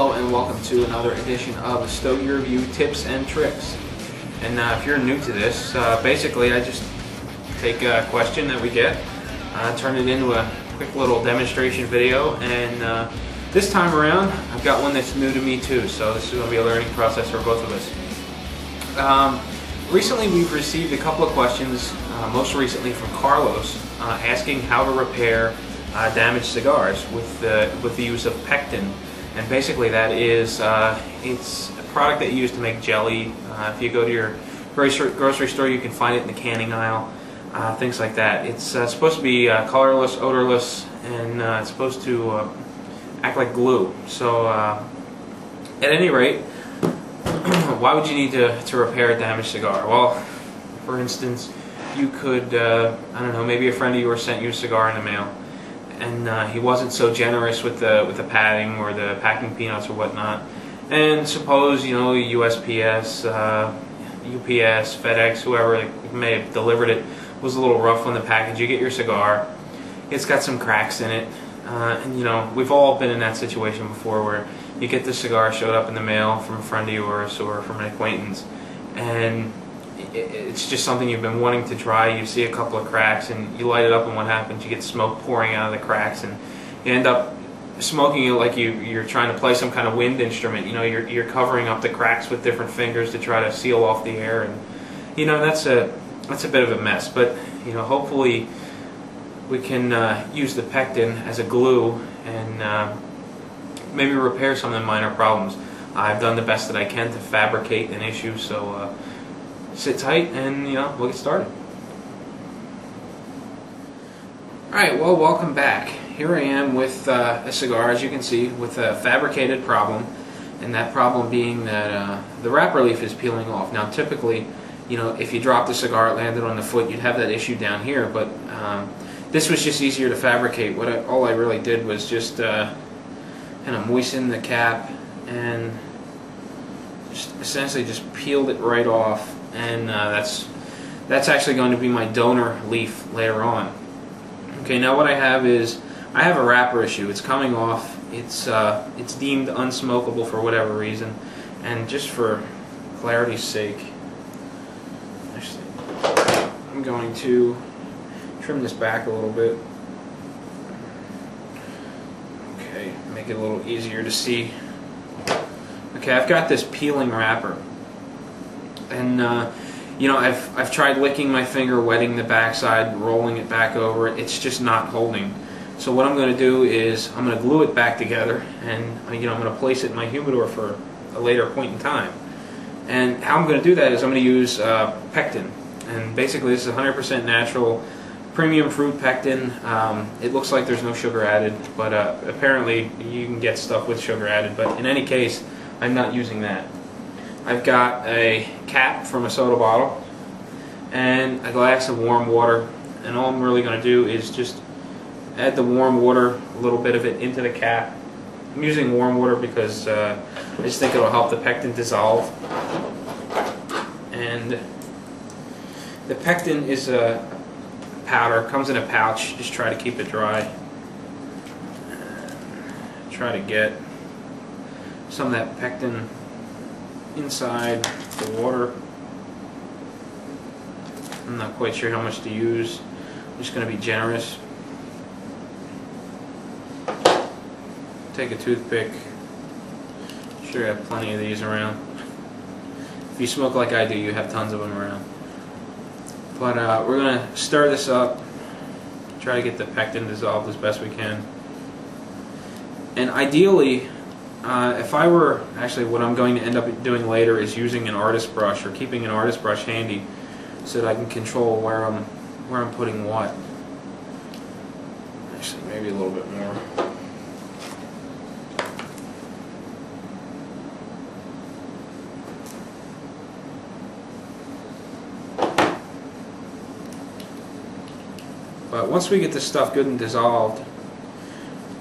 Hello and welcome to another edition of Stogie Review Tips and Tricks. And if you're new to this, basically I just take a question that we get, turn it into a quick little demonstration video, and this time around I've got one that's new to me too, so this is going to be a learning process for both of us. Recently we've received a couple of questions, most recently from Carlos, asking how to repair damaged cigars with the use of pectin. And basically that is, it's a product that you use to make jelly. If you go to your grocery store, you can find it in the canning aisle, things like that. It's supposed to be colorless, odorless, and it's supposed to act like glue. So at any rate, why would you need to repair a damaged cigar? Well, for instance, you could, I don't know, maybe a friend of yours sent you a cigar in the mail, and he wasn't so generous with the padding or the packing peanuts or whatnot. And suppose, you know, USPS, UPS, FedEx, whoever may have delivered it was a little rough on the package. You get your cigar, it's got some cracks in it, and you know, we've all been in that situation before where you get the cigar showed up in the mail from a friend of yours or from an acquaintance, and it's just something you've been wanting to try. You see a couple of cracks and you light it up, and what happens? You get smoke pouring out of the cracks, and you end up smoking it like you're trying to play some kind of wind instrument. You know, you're covering up the cracks with different fingers to try to seal off the air, and you know, that's a bit of a mess. But you know, hopefully we can use the pectin as a glue and maybe repair some of the minor problems. I've done the best that I can to fabricate an issue, so sit tight and, you know, we'll get started. Alright, well, welcome back. Here I am with a cigar, as you can see, with a fabricated problem, and that problem being that the wrapper leaf is peeling off. Now typically, you know, if you dropped the cigar, it landed on the foot, you'd have that issue down here, but this was just easier to fabricate. All I really did was just kind of moisten the cap and just essentially just peeled it right off. And that's actually going to be my donor leaf later on. Okay, now what I have is I have a wrapper issue. It's coming off. It's deemed unsmokable for whatever reason, and just for clarity's sake, actually, I'm going to trim this back a little bit. Okay, make it a little easier to see. Okay, I've got this peeling wrapper. And you know, I've tried licking my finger, wetting the backside, rolling it back over it. It's just not holding. So what I'm going to do is I'm going to glue it back together, and you know, I'm going to place it in my humidor for a later point in time. And how I'm going to do that is I'm going to use pectin. And basically, this is 100% natural, premium fruit pectin. It looks like there's no sugar added, but apparently you can get stuff with sugar added. But in any case, I'm not using that. I've got a cap from a soda bottle and a glass of warm water, and all I'm really going to do is just add the warm water, a little bit of it, into the cap. I'm using warm water because I just think it'll help the pectin dissolve. And the pectin is a powder, comes in a pouch. Just try to keep it dry. Try to get some of that pectin inside the water. I'm not quite sure how much to use. I'm just going to be generous. Take a toothpick. Sure, I have plenty of these around. If you smoke like I do, you have tons of them around. But we're going to stir this up, try to get the pectin dissolved as best we can. And ideally, if I were, actually what I'm going to end up doing later is using an artist brush, or keeping an artist brush handy so that I can control where I'm putting what. Actually, maybe a little bit more. But once we get this stuff good and dissolved,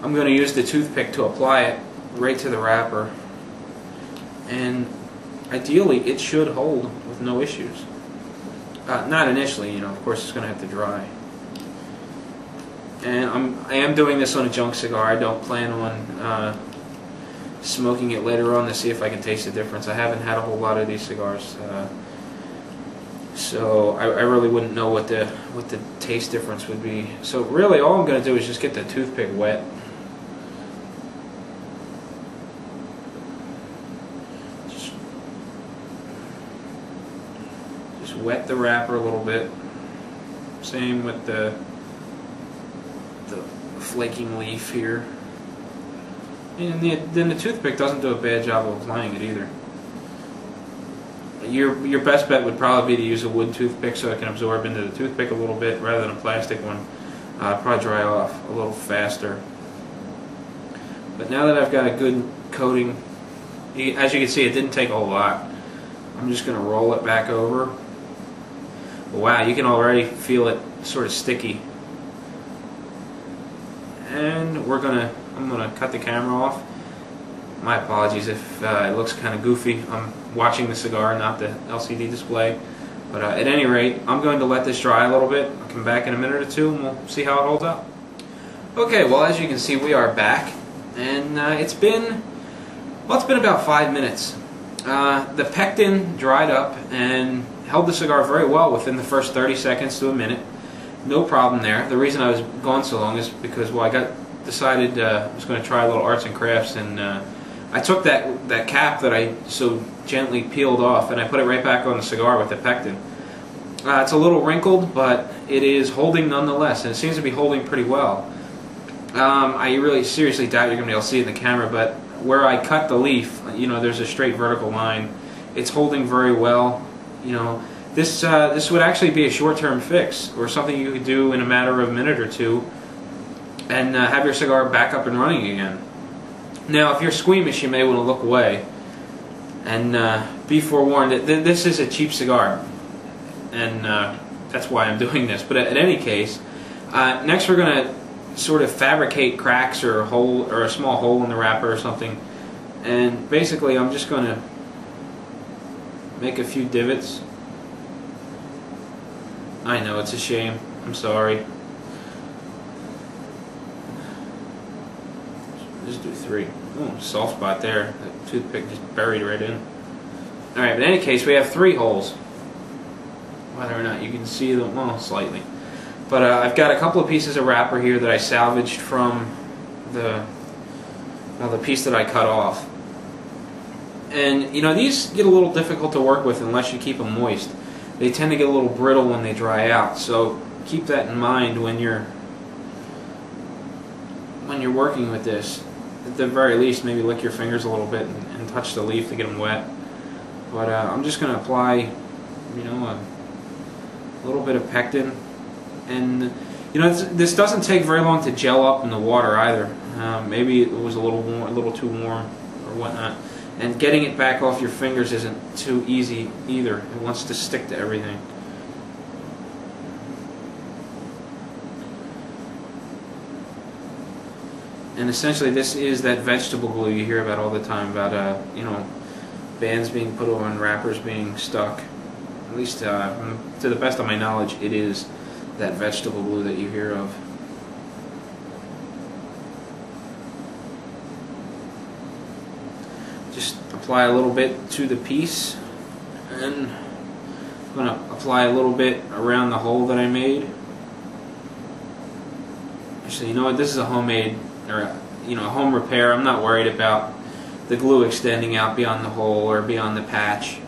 I'm going to use the toothpick to apply it right to the wrapper, and ideally it should hold with no issues. Not initially, you know, of course it's going to have to dry. And I am doing this on a junk cigar. I don't plan on smoking it later on to see if I can taste the difference. I haven't had a whole lot of these cigars, so I really wouldn't know what the taste difference would be. So really all I'm going to do is just get the toothpick wet. Just wet the wrapper a little bit. Same with the flaking leaf here. And then the toothpick doesn't do a bad job of applying it either. Your best bet would probably be to use a wood toothpick so it can absorb into the toothpick a little bit rather than a plastic one. Probably dry off a little faster. But now that I've got a good coating, as you can see, it didn't take a whole lot. I'm just going to roll it back over. Wow, you can already feel it sort of sticky. And I'm gonna cut the camera off. My apologies if it looks kind of goofy. I'm watching the cigar, not the LCD display. But at any rate, I'm going to let this dry a little bit. I'll come back in a minute or two and we'll see how it holds up. Okay, well, as you can see, we are back, and it's been about 5 minutes. The pectin dried up and held the cigar very well within the first 30 seconds to a minute. No problem there. The reason I was gone so long is because, well, I decided I was going to try a little arts and crafts, and I took that cap that I so gently peeled off and I put it right back on the cigar with the pectin. It's a little wrinkled, but it is holding nonetheless, and it seems to be holding pretty well. I really seriously doubt you're going to be able to see it in the camera, but where I cut the leaf, there's a straight vertical line. It's holding very well. This would actually be a short-term fix, or something you could do in a matter of a minute or two, and have your cigar back up and running again. Now, if you're squeamish, you may want to look away, and be forewarned that this is a cheap cigar, and that's why I'm doing this. But in any case, next we're going to sort of fabricate cracks or a small hole in the wrapper or something, and basically I'm just going to make a few divots. I know, it's a shame. I'm sorry. Just do 3. Oh, soft spot there. The toothpick just buried right in. Alright, but in any case, we have 3 holes. Whether or not you can see them, well, slightly. But I've got a couple of pieces of wrapper here that I salvaged from the piece that I cut off. And, these get a little difficult to work with unless you keep them moist. They tend to get a little brittle when they dry out, so keep that in mind when you're working with this. At the very least, maybe lick your fingers a little bit and touch the leaf to get them wet. But I'm just going to apply, a little bit of pectin, and this doesn't take very long to gel up in the water either. Maybe it was a little too warm or whatnot. And getting it back off your fingers isn't too easy either. It wants to stick to everything. And essentially this is that vegetable glue you hear about all the time, about bands being put on, wrappers being stuck. At least to the best of my knowledge, it is that vegetable glue that you hear of. Just apply a little bit to the piece, and I'm going to apply a little bit around the hole that I made. Actually, you know what, this is a homemade, or home repair. I'm not worried about the glue extending out beyond the hole or beyond the patch.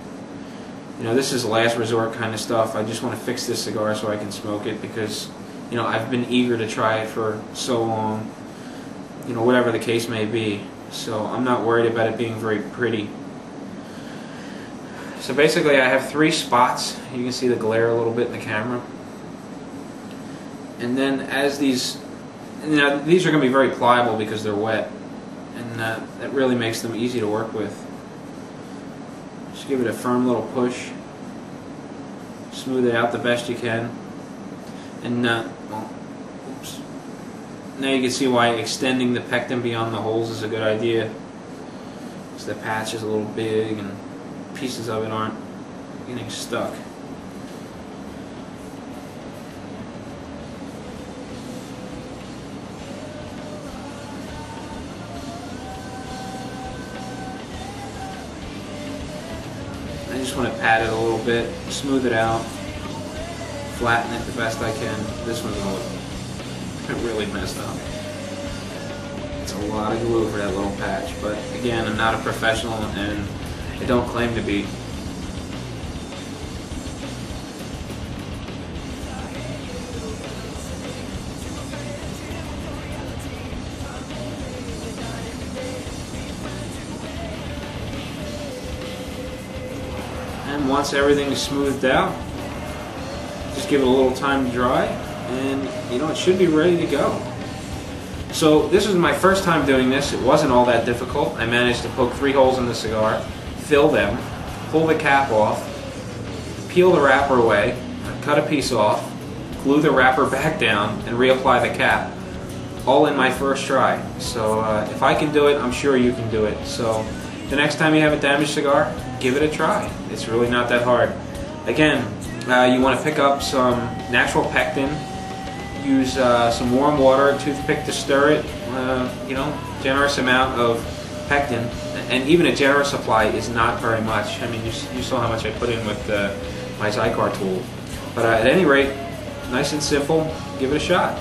This is last resort kind of stuff. I just want to fix this cigar so I can smoke it, because I've been eager to try it for so long, whatever the case may be. So I'm not worried about it being very pretty. So basically I have 3 spots. You can see the glare a little bit in the camera. And then as these are going to be very pliable because they're wet, and that really makes them easy to work with. Just give it a firm little push. Smooth it out the best you can. And oops. Now you can see why extending the pectin beyond the holes is a good idea. Because the patch is a little big and pieces of it aren't getting stuck. just want to pat it a little bit, smooth it out, flatten it the best I can. This one's really messed up. It's a lot of glue for that little patch, but again, I'm not a professional and I don't claim to be. And once everything is smoothed out, just give it a little time to dry, and you know, it should be ready to go. So this was my first time doing this. It wasn't all that difficult. I managed to poke 3 holes in the cigar, fill them, pull the cap off, peel the wrapper away, cut a piece off, glue the wrapper back down, and reapply the cap. All in my first try. So if I can do it, I'm sure you can do it. So the next time you have a damaged cigar, give it a try. It's really not that hard. Again, you want to pick up some natural pectin. Use some warm water, a toothpick to stir it. You know, generous amount of pectin, and even a generous supply is not very much. I mean, you saw how much I put in with my cigar tool. But at any rate, nice and simple. Give it a shot.